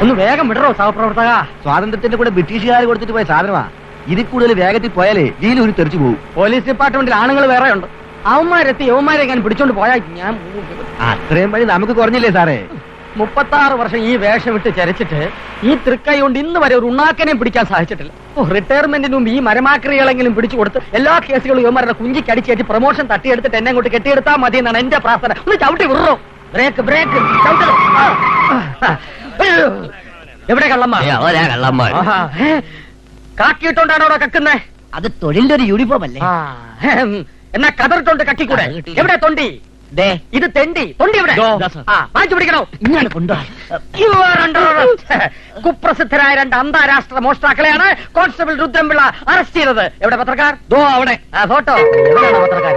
ഒന്ന് വേഗം വിടറോ സഹപ്രവർത്തക. സ്വാതന്ത്ര്യത്തിന്റെ കൂടെ ബ്രിട്ടീഷുകാർ കൊടുത്തിട്ട് പോയ സാധനമാ. ഇതിൽ കൂടുതൽ വേഗത്തിൽ പോയാലേ വീലൂരി തെറിച്ചു പോകും. പോലീസ് ഡിപ്പാർട്ട്മെന്റിൽ ആണുങ്ങൾ വേറെ ഉണ്ട്. അവന്മാരെത്തി യവന്മാരെ ഞാൻ പിടിച്ചോണ്ട് പോയാൽ ഞാൻ അത്രയും വഴി നമുക്ക് കുറഞ്ഞില്ലേ സാറേ? 36 വർഷം ഈ വേഷം വിട്ട് ചരച്ചിട്ട് ഈ തൃക്കൈ കൊണ്ട് ഇന്ന് വരെ ഒരു ഉണ്ണാക്കനെയും പിടിക്കാൻ സാധിച്ചിട്ടില്ല. റിട്ടയർമെന്റിന് മുമ്പ് ഈ മരമാക്രികളെങ്കിലും പിടിച്ചു കൊടുത്ത് എല്ലാ കേസുകളും യുവമാരുടെ കുഞ്ചിക്കടിച്ചേറ്റി പ്രൊമോഷൻ തട്ടിയെടുത്തിട്ട് എന്നെ കൊണ്ട് കെട്ടിയെടുത്താൽ മതി എന്നാണ് എന്റെ പ്രാർത്ഥന. ഒന്ന് ചവിട്ടി വിടറോ. Break break. എവിടെ കള്ളന്മാർ? കാക്കിയിട്ടോണ്ടാണോ അവിടെ കക്കുന്നേ? അത് തൊഴിലിന്റെ ഒരു യൂണിഫോം അല്ലേ? എന്നാ കതറിട്ടോണ്ട് കക്കിക്കൂടെ? എവിടെ തൊണ്ടി? ഇത് തെണ്ടി. തൊണ്ടി എവിടെ? വാങ്ങിച്ചു പിടിക്കണോ? ഇങ്ങനെ കൊണ്ടുപോയി. കുപ്രസിദ്ധരായ 2 അന്താരാഷ്ട്ര മോഷ്ടാക്കളെയാണ് കോൺസ്റ്റബിൾ രുദ്രൻപിള്ള അറസ്റ്റ് ചെയ്തത്. എവിടെ പത്രക്കാർ? അവിടെ ഫോട്ടോ. എവിടെയാണ് പത്രക്കാർ?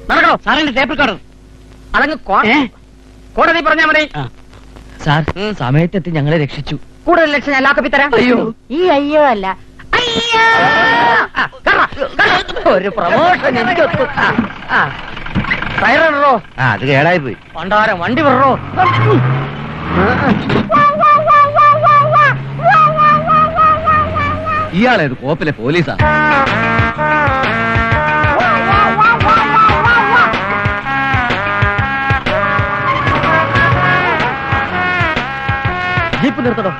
നടക്കണോ? സാറിന്റെ ടേപ്പ് റെക്കോർഡർ അതങ്ങ് കോടതി പറഞ്ഞാ മതി. സാർ സമയത്തെത്തി ഞങ്ങളെ രക്ഷിച്ചു. കൂടുതൽ ലക്ഷം ഞാൻ ലാക്കപ്പി തരാം. ഈ അയ്യോ അല്ല, ഒരു പ്രമോഷൻ എനിക്ക് ടയറോ. അത് കേടായി പോയി. പണ്ടാരം വണ്ടി വിടറോ. ഇയാളേത് കോപ്പിലെ പോലീസാ? ജീപ്പ് നിർത്തണോ?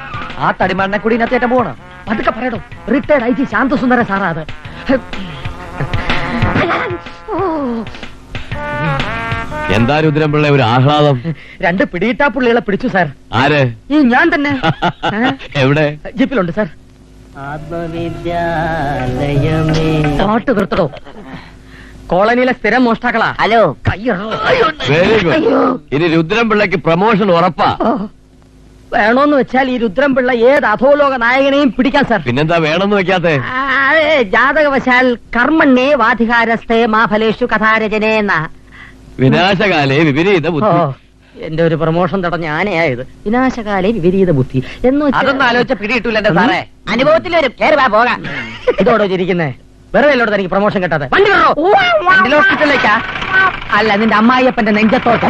ആ തടിമണ്ണെ കൂടി ഇതിനകത്തേറ്റം പോകണം. പതുക്കെ പറയണോ. റിട്ടയർഡ് ഐ ജി ശാന്തസുന്ദര സാറാ അത്. എന്താ രുദ്രൻപിള്ള ഒരു ആഹ്ലാദം? 2 പിടിയിട്ടാ പുള്ളികളെ പിടിച്ചു സാർ. ആര്? ഈ ഞാൻ തന്നെ. എവിടെ? ജീപ്പിലുണ്ട് സാർ. പാട്ട് നിർത്തണോ. കോളനിയിലെ സ്ഥിരം മോഷ്ടാക്കളാ. ഹലോ. Very good. ഇനി രുദ്രൻപിള്ളക്ക് പ്രമോഷൻ ഉറപ്പാ. വേണോന്ന് വെച്ചാൽ ഈ രുദ്രൻപിള്ള ഏത് അധോലോക നായകനെയും പിടിക്കാൻ സാർ. പിന്നെന്താ വേണമെന്ന് വെക്കാത്തെ? ജാതകവശാൽ കർമ്മണ്യേ വാധികാരസ്ഥേ മാഫലേഷു കഥാരചനേന്ന. വിനാശകാലേ വിപരീത ബുദ്ധി. എന്റെ ഒരു പ്രമോഷൻ തടഞ്ഞ ആനയായത്. വിനാശകാലേ വിപരീത ബുദ്ധി എന്ന് അതൊന്നും ആലോചിച്ച പിടിയിട്ടില്ല എന്റെ സാറേ. അനുഭവത്തിൽ വരും. പോകാം. ഇതോടോ ചിരിക്കുന്നേ? വെറുതെ അല്ലോട് തനിക്ക് പ്രമോഷൻ കിട്ടാതെ. വണ്ടി വിടറോ. ഹോസ്പിറ്റലിലേക്കാ? അല്ല, നിന്റെ അമ്മായിയപ്പന്റെ നെഞ്ചത്തോട്ട്.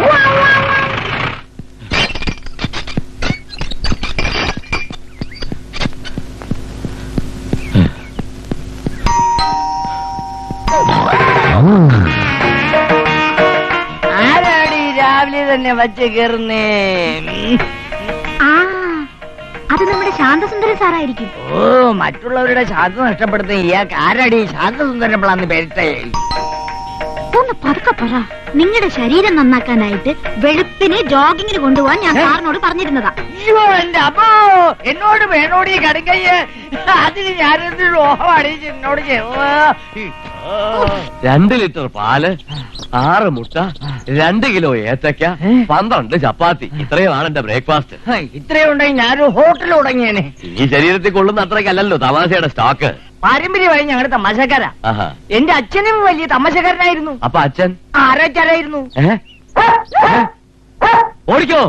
ആരാടി രാവിലെ തന്നെ വച്ച് കയറുന്നേ? അത് നമ്മുടെ ശാന്തസുന്ദരൻ സാറായിരിക്കും. ഓ, മറ്റുള്ളവരുടെ ശാന്ത നഷ്ടപ്പെടുത്തുന്ന ഇയാൾക്ക് ആരാടി ശാന്തസുന്ദരപ്പിളാന്ന് പേരിട്ടേ? ഒന്ന് പതുക്കെ പറ. നിങ്ങളുടെ ശരീരം നന്നാക്കാനായിട്ട് വെളുപ്പിനെ ജോഗിങ്ങിന് കൊണ്ടുപോകാൻ ഞാൻ സാറിനോട് പറഞ്ഞിരുന്നതാ. അയ്യോ എന്റെ അമ്മോ, എന്നോട് വേണോടി കടുങ്കയ്യ്. അതിന് ഞാനെന്ത് ഓഹമാണ് എന്നോട് 2 ലിറ്റർ പാല്, 6 മുട്ട, 2 കിലോ ഏത്തക്ക, 12 ചപ്പാത്തി. ഇത്രയുമാണ് എന്റെ ബ്രേക്ക്ഫാസ്റ്റ്. ഇത്രയും ഉണ്ടെങ്കിൽ ഞാനൊരു ഹോട്ടൽ തുടങ്ങിയേനെ. ഈ ശരീരത്തിൽ കൊള്ളുന്ന അത്രയ്ക്കല്ലല്ലോ തമാശയുടെ സ്റ്റോക്ക്. പാരമ്പര്യമായി ഞങ്ങളുടെ തമാശക്കാരാ. എന്റെ അച്ഛനും വലിയ തമാശക്കാരനായിരുന്നു. അപ്പൊ അച്ഛൻ ആരാച്ചാരായിരുന്നു. ഓടിക്കോ.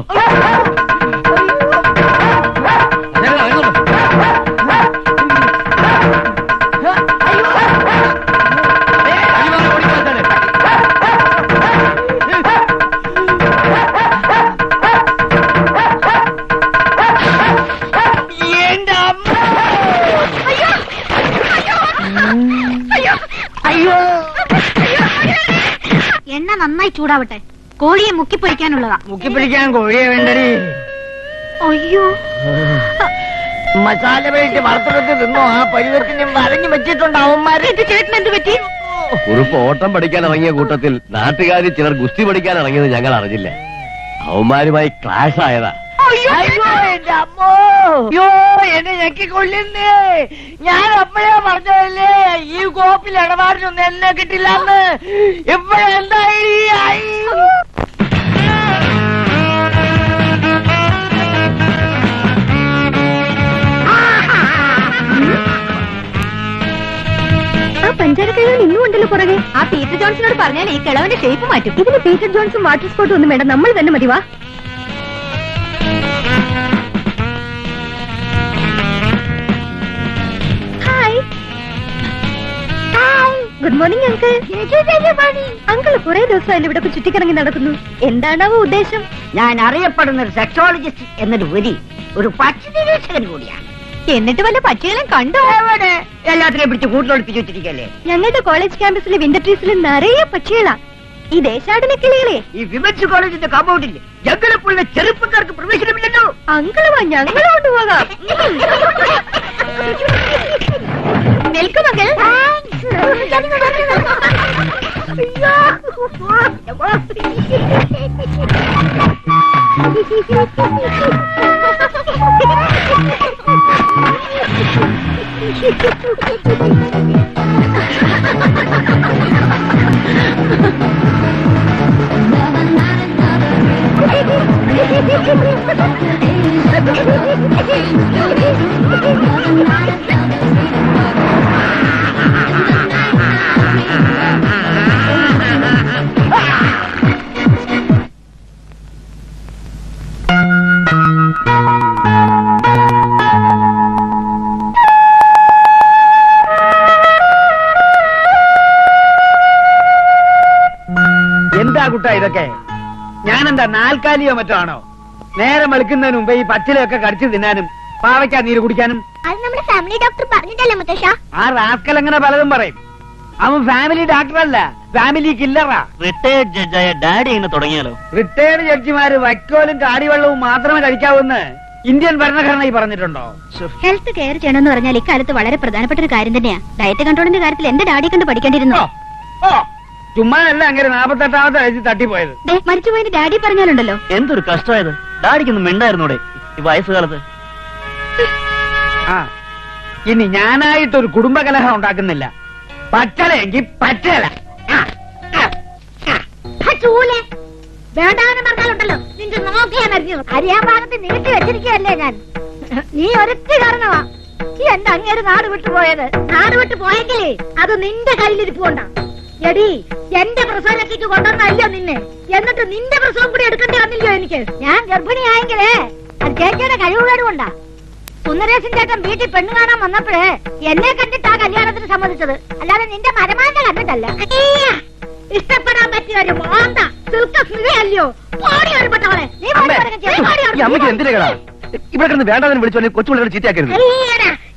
എണ്ണ നന്നായി ചൂടാവട്ടെ. കോഴിയെ മുക്കിപ്പൊരിക്കാനുള്ളതാ. മുക്കിപ്പിടിക്കാൻ കോഴിയെ വേണ്ടടി. അയ്യോ, മസാല വേണ്ടി വറുത്തെടുത്ത് തിന്നോ? ആ പരുവത്തിന് വരഞ്ഞു വെച്ചിട്ടുണ്ടാവുമാര്. ചേട്ടൻ എന്ത് പറ്റി? കുറുപ്പ് ഓട്ടം പഠിക്കാൻ ഇറങ്ങിയ കൂട്ടത്തിൽ നാട്ടുകാരിൽ ചിലർ ഗുസ്തി പഠിക്കാൻ ഇറങ്ങിയത് ഞങ്ങൾ അറിഞ്ഞില്ല. അവന്മാരുമായി ക്ലാഷ് ആയതാ. അയ്യോ എന്റെ അമ്മോ, അയ്യോ എന്നെ ഞെക്കിക്കൊള്ളുന്നേ. ഞാൻ അപ്പോഴേ പറഞ്ഞതല്ലേ ഈ കോപ്പിൽ ഇടപാടിനൊന്നും എന്നെ കിട്ടില്ലെന്ന്. ഇപ്പോഴെന്തായി? ആ പഞ്ചാരക്കൈകൾ ഇന്നും ഉണ്ടല്ലോ പുറകെ. ആ പീറ്റർ ജോൺസിനോട് പറഞ്ഞാൽ ഈ കിളവന്റെ ഷേപ്പ് മാറ്റും. ഇതിന് പീറ്റർ ജോൺസും വാട്ടർ സ്പോട്ടും ഒന്നും വേണ്ട, നമ്മൾ തന്നെ മതിവാ. Good morning uncle. അങ്കിൾ കുറെ ദിവസമായാലും ഇവിടെ ചുറ്റിക്കറങ്ങി നടക്കുന്നു. എന്താണാവോ ഉദ്ദേശം? ഞാൻ അറിയപ്പെടുന്ന ഒരു സെക്സോളജിസ്റ്റ് എന്നതിലുപരി ഒരു പക്ഷി നിരീക്ഷകൻ കൂടിയാണ്. എന്നിട്ട് വല്ല പക്ഷികളെ കണ്ടോ? എവിടെ? എല്ലാത്തിനെയും പിടിച്ച് കൂട്ടിലൊളിപ്പിച്ച് വെച്ചിരിക്കല്ലേ. ഞങ്ങളുടെ കോളേജ് ക്യാമ്പസിലെ വിന്റർ ട്രീസിൽ നിറയെ പക്ഷികളാ. ഈ ദേശാടന കിളികളെ. ഈ വിമൻസ് കോളേജിന്റെ കമ്പൗണ്ടിൽ ഞങ്ങളെപ്പോലുള്ള ചെറുപ്പക്കാർക്ക് പ്രവേശനമില്ലല്ലോ. അങ്കിള് വാ, ഞങ്ങൾ കൊണ്ടുപോകാം. Welcome uncle. എന്താ കുട്ടാ ഇതൊക്കെ? ഞാനെന്താ നാൽക്കാലിയോ മറ്റോ ആണോ? നേരം വെളുക്കുന്നതിന് മുമ്പ് ഈ പച്ചിലയൊക്കെ കടിച്ചു തിന്നാനും പാവയ്ക്കാ നീര് കുടിക്കാനും? അത് നമ്മുടെ ഫാമിലി ഡോക്ടർ പറഞ്ഞിട്ടല്ലേ മുത്തശ്ശ? ആ റാസ്കൽ അങ്ങനെ പലതും പറയും. അവൻ ഫാമിലി ഡോക്ടറല്ല, ഫാമിലി കില്ലറാ. റിട്ടയർഡ് ജഡ്ജായ ഡാഡി ഇങ്ങനെ തുടങ്ങിയാലോ? റിട്ടയർഡ് ജഡ്ജിമാര് വൈക്കോലും കാടിവെള്ളവും മാത്രമേ കഴിക്കാവൂന്ന് ഇന്ത്യൻ ഭരണഘടന ഈ പറഞ്ഞിട്ടുണ്ടോ? ഹെൽത്ത് കെയർ ചെയ്യണമെന്ന് പറഞ്ഞാൽ ഇക്കാലത്ത് വളരെ പ്രധാനപ്പെട്ട ഒരു കാര്യം തന്നെയാ. ഡയറ്റ് കൺട്രോളിന്റെ കാര്യത്തിൽ എന്റെ ഡാഡി കണ്ട് പഠിക്കേണ്ടിരുന്നു. ഓ ചുമ്മാനല്ല അങ്ങനെ 48ാമത്തെ വയസ്സിൽ തട്ടിപ്പോയത്. മരിച്ചുപോയതിന് ഡാഡി പറഞ്ഞാലുണ്ടല്ലോ. എന്തൊരു കഷ്ടമായത്. ഡാഡിക്കൊന്നും മിണ്ടായിരുന്നൂടെ ഈ വയസ്സുകാലത്ത്? ആ ഇനി ഞാനായിട്ടൊരു കുടുംബകലഹം ഉണ്ടാക്കുന്നില്ല. പറ്റലെങ്കിൽ പറ്റല. വേണ്ടാന്ന് പറഞ്ഞാലുണ്ടല്ലോ നിന്റെ നോക്കിയാൻ അറിയാൻ ഭാഗത്ത് നീട്ടി വെച്ചിരിക്കുകയല്ലേ ഞാൻ. നീ ഒരൊറ്റ കാരണമാ എന്റെ അങ്ങേര് നാട് വിട്ടു പോയത്. നാട് വിട്ടു പോയെങ്കിലേ അത് നിന്റെ കയ്യിലിരിപ്പുണ്ടാ. എടി എന്റെ പ്രസവരക്ഷയ്ക്ക് കൊണ്ടുവന്നല്ലോ നിന്നെ. എന്നിട്ട് നിന്റെ പ്രസവം കൂടി എടുക്കേണ്ടി വന്നില്ലയോ എനിക്ക്? ഞാൻ ഗർഭിണിയായെങ്കിലേ അത് ചേച്ചിയുടെ കഴിവുകേട് കൊണ്ടാ. സുന്ദരേശൻ ചേട്ടൻ വീട്ടിൽ പെണ്ണു കാണാൻ വന്നപ്പോഴേ എന്നെ കണ്ടിട്ടാ കല്യാണത്തിന് സമ്മതിച്ചത്, അല്ലാതെ നിന്റെ മരമാന്റെ കണ്ടിട്ടല്ല. ഇഷ്ടപ്പെടാൻ പറ്റിയ ഒരു മോന്ത സ്മിതയല്ലോ. ഇവിടെ വേണ്ടതിന് വിളിച്ചു കൊച്ചുപിള്ളേരെ ചീത്തയാക്കരുത്.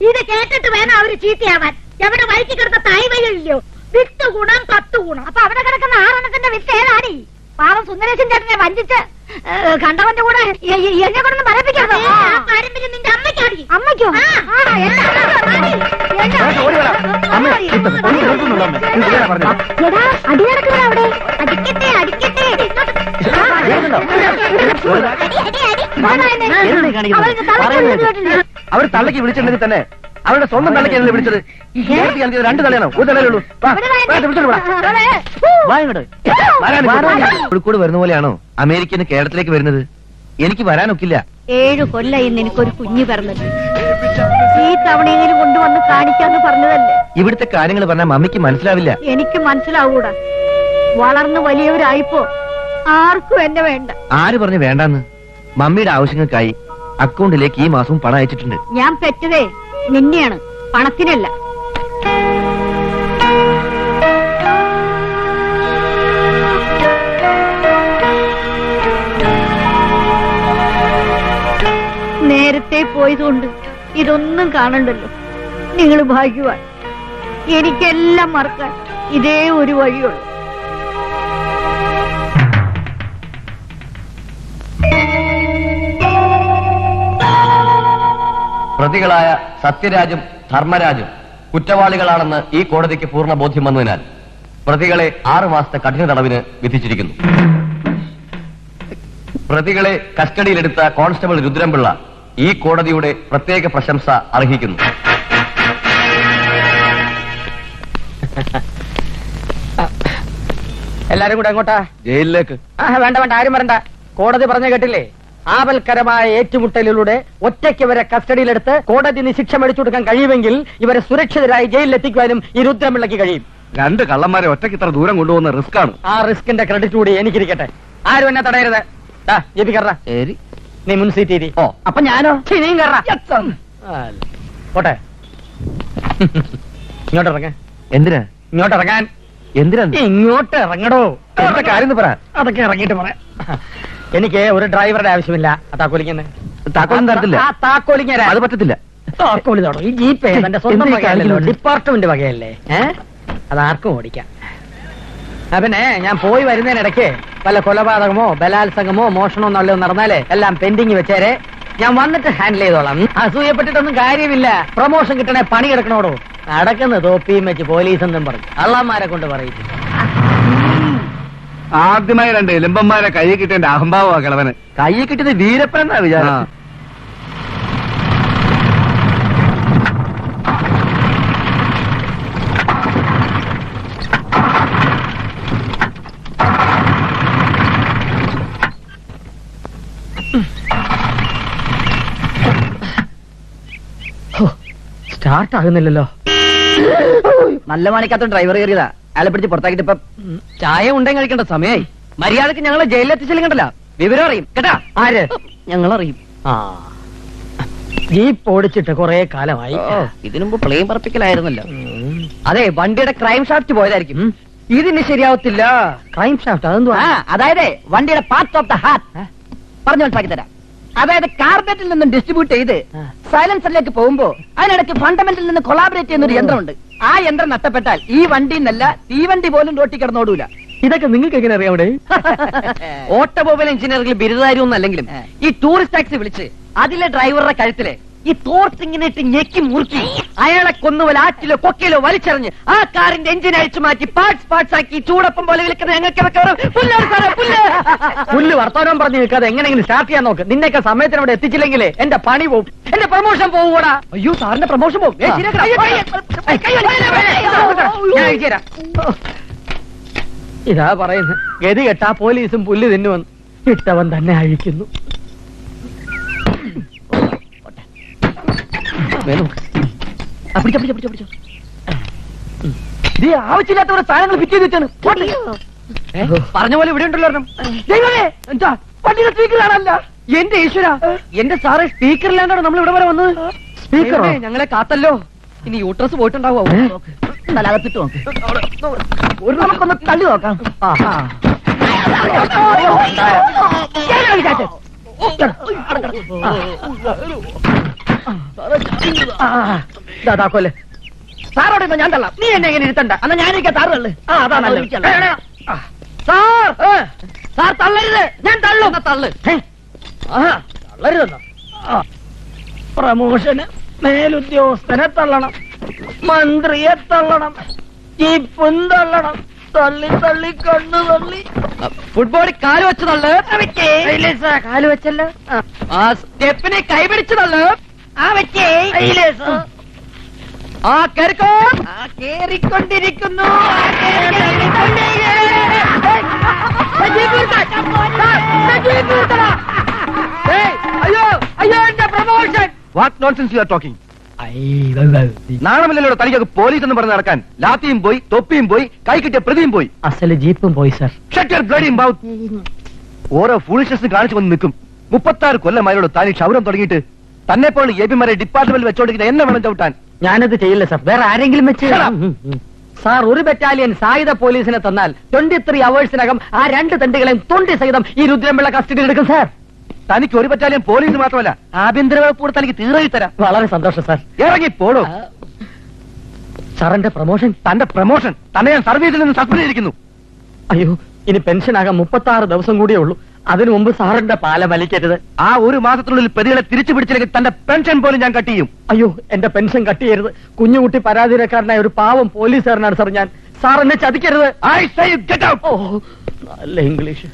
ഇത് കേട്ടിട്ട് വേണം അവര് ചീത്തയാവാൻ. എവിടെ വഴിക്ക് കിടന്ന തായ്വയില്ലയോ? വിത്ത് ഗുണം 10 ഗുണം. അപ്പൊ അവിടെ കിടക്കുന്ന 6 വിത്ത് ഏതാടി? പാവം സുന്ദരേശൻ ചേട്ടനെ വഞ്ചിച്ച് കണ്ടവന്റെ കൂടെ എന്നെ കൊണ്ടൊന്നും പറയിപ്പിക്കാതെ. നിന്റെ അമ്മയ്ക്കാടി. അമ്മയ്ക്കോ? അടി നടക്കുന്ന അവിടെ. അടിക്കട്ടെ അടിക്കട്ടെ. അവർ തള്ളക്ക് വിളിച്ചിട്ടുണ്ടെങ്കിൽ തന്നെ അവരുടെ സ്വന്തം തള്ളക്കാണ് വിളിച്ചത്. 2 തലയാണോ? 1 തലയുള്ളൂ. കോഴിക്കോട് വരുന്ന പോലെയാണോ അമേരിക്കന് കേരളത്തിലേക്ക് വരുന്നത്? എനിക്ക് വരാനൊക്കില്ല. 7 കൊല്ലം ഇന്ന് എനിക്കൊരു കുഞ്ഞു പിറന്നത്. ഈ തവണയെങ്കിലും കൊണ്ടുവന്ന് കാണിക്കാന്ന് പറഞ്ഞതല്ലേ. ഇവിടുത്തെ കാര്യങ്ങൾ പറഞ്ഞാൽ മമ്മിക്ക് മനസ്സിലാവില്ല. എനിക്ക് മനസ്സിലാവൂടാ. വളർന്ന് വലിയവരായിപ്പോ ആർക്കും എന്നെ വേണ്ട. ആര് പറഞ്ഞു വേണ്ടാന്ന്? മമ്മിയുടെ ആവശ്യങ്ങൾക്കായി അക്കൗണ്ടിലേക്ക് ഈ മാസവും പണം അയച്ചിട്ടുണ്ട്. ഞാൻ പെറ്റതേ നിന്നെയാണ്, പണത്തിനല്ല. നേരത്തെ പോയതുകൊണ്ട് ഇതൊന്നും കാണണ്ടല്ലോ. നിങ്ങൾ ഭാഗ്യവാൻ. എനിക്കെല്ലാം മറക്കാൻ ഇതേ ഒരു വഴിയുള്ളൂ. പ്രതികളായ സത്യരാജും ധർമ്മരാജും കുറ്റവാളികളാണെന്ന് ഈ കോടതിക്ക് പൂർണ്ണ ബോധ്യം വന്നതിനാൽ പ്രതികളെ 6 മാസത്തെ കഠിന തടവിന് വിധിച്ചിരിക്കുന്നു. പ്രതികളെ കസ്റ്റഡിയിലെടുത്ത കോൺസ്റ്റബിൾ രുദ്രംപിള്ള ഈ കോടതിയുടെ പ്രത്യേക പ്രശംസ അർഹിക്കുന്നു. എല്ലാരും കൂടെ എങ്ങോട്ടാ? ജയിലിലേക്ക്. വേണ്ട വേണ്ട, ആരും വരണ്ട. കോടതി പറഞ്ഞ കേട്ടില്ലേ? ആപൽക്കരമായ ഏറ്റുമുട്ടലിലൂടെ ഒറ്റയ്ക്ക് ഇവരെ കസ്റ്റഡിയിലെടുത്ത് കോടതി ശിക്ഷ മേടിച്ചു കൊടുക്കാൻ കഴിയുമെങ്കിൽ ഇവരെ സുരക്ഷിതരായി ജയിലിലെത്തിക്കുവാനും ഈ രുദ്രമിള്ളക്ക് കഴിയും. 2 കള്ളന്മാരെ ഒറ്റയ്ക്ക് ഇത്ര ദൂരം കൊണ്ടുപോകുന്ന റിസ്ക് ആണ്. ആ റിസ്കിന്റെ ക്രെഡിറ്റ് കൂടി എനിക്കിരിക്കട്ടെ. ആരും എന്നെ തടയരുത്. ജെപി കറ, നീ മുൻ സീറ്റ് ഇരി. ഓ അപ്പൊ ഞാനോ? നീയും കറ. പോട്ടെ. ഇങ്ങോട്ട് ഇറങ്ങ. എന്തിനാ? ഇങ്ങോട്ട് ഇറങ്ങാൻ. എന്തിനാ ഇങ്ങോട്ട് ഇറങ്ങടോ. എന്താ കാര്യം എന്ന് പറ. അതൊക്കെ ഇറങ്ങിയിട്ട് പറയാം. എനിക്ക് ഒരു ഡ്രൈവറുടെ ആവശ്യമില്ല. ആ താക്കോലിങ്ങനെ. താക്കോലും തരത്തില്ല. ആ താക്കോലിങ്ങനെ. അത് പറ്റത്തില്ല. താക്കോലി തൊടോ. ഈ ജീപ്പ് എന്റെ സ്വന്തം എന്ത് വകയല്ലോ, കാണിക്കുന്നു? ഡിപ്പാർട്ട്മെന്റ് വകയല്ലേ. അതാർക്കും ഓടിക്കാം. പിന്നെ ഞാൻ പോയി വരുന്നതിനിടയ്ക്ക് വല്ല കൊലപാതകമോ ബലാത്സംഗമോ മോഷണമോ നല്ലതോ നടന്നാലേ എല്ലാം പെൻഡിങ് വെച്ചേരെ. ഞാൻ വന്നിട്ട് ഹാൻഡിൽ ചെയ്തോളാം. അസൂയപ്പെട്ടിട്ടൊന്നും കാര്യമില്ല. പ്രൊമോഷൻ കിട്ടണേ പണി കിടക്കണോടോ. നടക്കുന്ന തോപ്പിയും വെച്ച് പോലീസ് എന്നും പറഞ്ഞു അള്ളാന്മാരെ കൊണ്ട് പറയിച്ചു. ആദ്യമായി 2 എലുമ്പന്മാരെ കൈ കിട്ടേണ്ട അഹംഭാവമാ കിളവന്. കൈ കിട്ടിയത് വീരപ്പൻ എന്നാ വിചാരം. സ്റ്റാർട്ട് ആകുന്നില്ലല്ലോ. നല്ല മണിക്കകത്ത് ഡ്രൈവർ കയറിയതാ. അയാളെ പിടിച്ച് പുറത്താക്കിട്ട് ഇപ്പൊ ചായ ഉണ്ടെങ്കിൽ കഴിക്കേണ്ട സമയായി. മര്യാദക്ക് ഞങ്ങളെ ജയിലിലെത്തിച്ചില്ലെങ്കിൽ കണ്ടല്ല വിവരം അറിയും കേട്ടാ. ആര്? ഞങ്ങൾ അറിയും. ആ ജീപ്പ് ഓടിച്ചിട്ട് കുറെ കാലമായി. ഇതിനുമ്പ് പ്ലെയിൻ പറപ്പിക്കലായിരുന്നല്ലോ. ഉം. അതെ, വണ്ടിയുടെ ക്രൈം ഷാഫ്റ്റ് പോയതായിരിക്കും. ഇതിന് ശരിയാവത്തില്ല. ക്രൈം ഷാഫ്റ്റ് അതെന്തോ. അതായത് വണ്ടിയുടെ പാർട്ട് ഓഫ് ദ ഹാർട്ട് പറഞ്ഞു മനസ്സിലാക്കി തരാം. അതായത് കാർബറേറ്റിൽ നിന്നും ഡിസ്ട്രിബ്യൂട്ട് ചെയ്ത് സൈലൻസറിലേക്ക് പോകുമ്പോ അതിനിടയ്ക്ക് ഫണ്ടമെന്റിൽ നിന്ന് കൊളാബറേറ്റ് ചെയ്യുന്ന ഒരു യന്ത്രമുണ്ട്. ആ യന്ത്രം നഷ്ടപ്പെട്ടാൽ ഈ വണ്ടി എന്നല്ല തീവണ്ടി പോലും റോട്ടി കിടന്നോടൂല. ഇതൊക്കെ നിങ്ങൾക്ക് എങ്ങനെ അറിയാം? അവിടെ ഓട്ടോമൊബൈൽ എഞ്ചിനീയറിംഗിൽ ബിരുദധാരിയൊന്നും അല്ലെങ്കിലും ഈ ടൂറിസ്റ്റ് ടാക്സി വിളിച്ച് അതിലെ ഡ്രൈവറുടെ കഴുത്തിലെ ഈ തോർത്ത് ഇങ്ങനെ ഇട്ട് ഞെക്കി മുറുക്കി അയാളെ കൊന്നുപോലെ ആറ്റിലോ കൊക്കയിലോ വലിച്ചെറിഞ്ഞ് ആ കാറിന്റെ എഞ്ചിൻ അഴിച്ചു മാറ്റി പാർട്സ് ആക്കി ചൂടപ്പം പോലെ വിളിക്കുന്നത് ഞങ്ങൾക്ക് പുല്ല് വർത്തമാനം പറഞ്ഞു നിൽക്കാതെ എങ്ങനെയെങ്കിലും സ്റ്റാർട്ട് ചെയ്യാൻ നോക്ക്. നിന്നെയൊക്കെ സമയത്തിന് അവിടെ എത്തിച്ചില്ലെങ്കിലേ എന്റെ പണി പോവും, എന്റെ പ്രൊമോഷൻ പോകൂടാ. അയ്യോ, സാറിന്റെ പ്രമോഷൻ പോകും. ഞാൻ അയച്ചുതരാം. ഇതാ പറയുന്നത്, ഗതി കെട്ടാ പോലീസും പുല്ല് തിന്നുവന്ന്. ഇട്ടവൻ തന്നെ അഴിക്കുന്നു. ആവശ്യമില്ലാത്ത ഒരു സാധനങ്ങൾ ഫിറ്റ് ചെയ്ത് വെച്ചാണ്. പറഞ്ഞ പോലെ ഇവിടെ ഉണ്ടല്ലോ. എന്താ വണ്ടിയുടെ സ്പീക്കറാണല്ല എന്റെ ഈശ്വര. എന്റെ സാറ് സ്പീക്കറിലാണ്ടാണ് നമ്മൾ ഇവിടെ വരെ വന്നത്. സ്പീക്കറോ? ഞങ്ങളെ കാത്തല്ലോ. ഇനി യൂട്രസ് പോയിട്ടുണ്ടാവോ? തലകത്തിട്ട് നമുക്കൊന്ന് തള്ളി നോക്കാം. താക്കോല് സാറോട് ഞാൻ തള്ളാം. നീ എന്നെ എങ്ങനെ ഇരുത്തണ്ട. എന്നാ ഞാനിരിക്കാം. സാറ് തള്ളു. അതാ സാർ തള്ളരുത്. ഞാൻ തള്ളും. തള്ളു. തള്ളരുതെന്നോ? പ്രമോഷന് മേലുദ്യോഗസ്ഥനെ തള്ളണം, മന്ത്രിയെ തള്ളണം, ജീപ്പും തള്ളണം. തള്ളി തള്ളി കണ്ണു തള്ളി ഫുട്ബോളിൽ കാല് വെച്ച് തള്ളു. കാല് വെച്ചല്ലോ. സ്റ്റെപ്പിനെ കൈപിടിച്ച് തള്ളു. ആ വെച്ചേ ആ കേറിക്കോ. കേറിക്കൊണ്ടിരിക്കുന്നു. അയ്യോ അയ്യോ, എന്റെ promotion. What nonsense you are talking? നാണമില്ലല്ലോ തനിക്കൊക്കെ പോലീസ് എന്ന് പറഞ്ഞ് നടക്കാൻ. ലാത്തിയും പോയി, തൊപ്പിയും പോയി, കൈ കിട്ടിയ പ്രതിയും പോയി. അസല് ജീപ്പും പോയി sir. Shut your bloody mouth. ഓരോ ഫൂളിഷ്നസ് കാണിച്ചു വന്ന് നിൽക്കും. 36 കൊല്ലമായോട് താൻ ഈ ക്ഷൗരം തുടങ്ങിയിട്ട് തന്നെ പോലെ എബിമാരെ ഡിപ്പാർട്ട്മെന്റിൽ വെച്ചോണ്ടിരിക്കുന്ന എന്നെ വേണം ചവിട്ടാൻ. ഞാനത് ചെയ്യില്ല സർ. വേറെ ആരെങ്കിലും വെച്ച്. സാർ ഒരു ബറ്റാലിയൻ സായുധ പോലീസിനെ തന്നാൽ 23 അവേഴ്സിനകം ആ 2 തണ്ടുകളെയും തൊണ്ടി സഹിതം ഈ രുദ്രംപിള്ള കസ്റ്റഡിയിൽ എടുക്കും സാർ. തനിക്ക് ഒരു ബറ്റാലിയൻ പോലീസ് മാത്രമല്ല ആഭ്യന്തര വകുപ്പ് കൂടെ തനിക്ക് തീർച്ചയായി തരാം. വളരെ സന്തോഷം സാർ. ഇറങ്ങി പോടോ. സാറിന്റെ പ്രമോഷൻ. തന്റെ പ്രമോഷൻ തന്നെ ഞാൻ സർവീസിൽ നിന്ന് സസ്പെൻഡ് ചെയ്തിരിക്കുന്നു. അയ്യോ, ഇനി പെൻഷൻ ആകാൻ 36 ദിവസം കൂടിയേ ഉള്ളൂ. അതിനു മുമ്പ് സാറിന്റെ പാല വലിക്കരുത്. ആ 1 മാസത്തിനുള്ളിൽ പ്രതികളെ തിരിച്ചു പിടിച്ചില്ലെങ്കിൽ തന്റെ പെൻഷൻ പോലും ഞാൻ കട്ട് ചെയ്യും. അയ്യോ, എന്റെ പെൻഷൻ കട്ട് ചെയ്യരുത്. കുഞ്ഞുകുട്ടി പരാതിക്കാരനായ ഒരു പാവം പോലീസുകാരനാണ് സാർ ഞാൻ. സാർ എന്നെ ചതിക്കരുത്. I say you get out. ഓ, നല്ല ഇംഗ്ലീഷ്.